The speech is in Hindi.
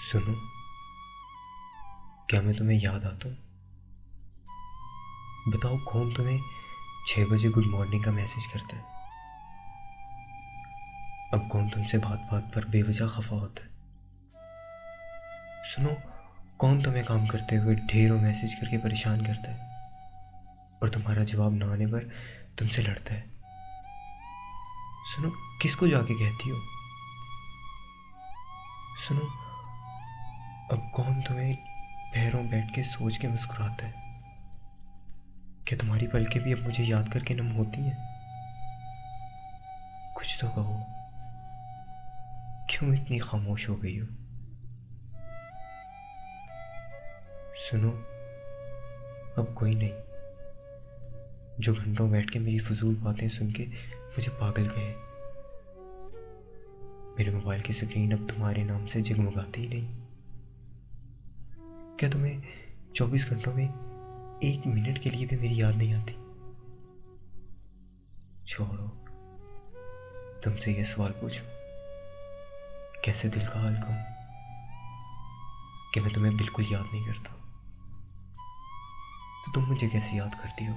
सुनो, क्या मैं तुम्हें याद आता हूँ? बताओ कौन तुम्हें 6 बजे गुड मॉर्निंग का मैसेज करता है? अब कौन तुमसे बात बात पर बेवजह खफा होता है? सुनो, कौन तुम्हें काम करते हुए ढेरों मैसेज करके परेशान करता है और तुम्हारा जवाब ना आने पर तुमसे लड़ता है? सुनो, किसको जाके कहती हो? सुनो, अब कौन तुम्हें पैरों बैठ के सोच के मुस्कुराता है? क्या तुम्हारी पलकें भी अब मुझे याद करके नम होती हैं? कुछ तो कहो, क्यों इतनी खामोश हो गई हो? सुनो, अब कोई नहीं जो घंटों बैठ के मेरी फजूल बातें सुन के मुझे पागल कहे। मेरे मोबाइल की स्क्रीन अब तुम्हारे नाम से जगमगाती ही नहीं। क्या तुम्हें 24 घंटों में 1 मिनट के लिए भी मेरी याद नहीं आती? छोड़ो, तुमसे ये सवाल पूछूं, कैसे दिल का हाल कहूं कि मैं तुम्हें बिल्कुल याद नहीं करता, तो तुम मुझे कैसे याद करती हो?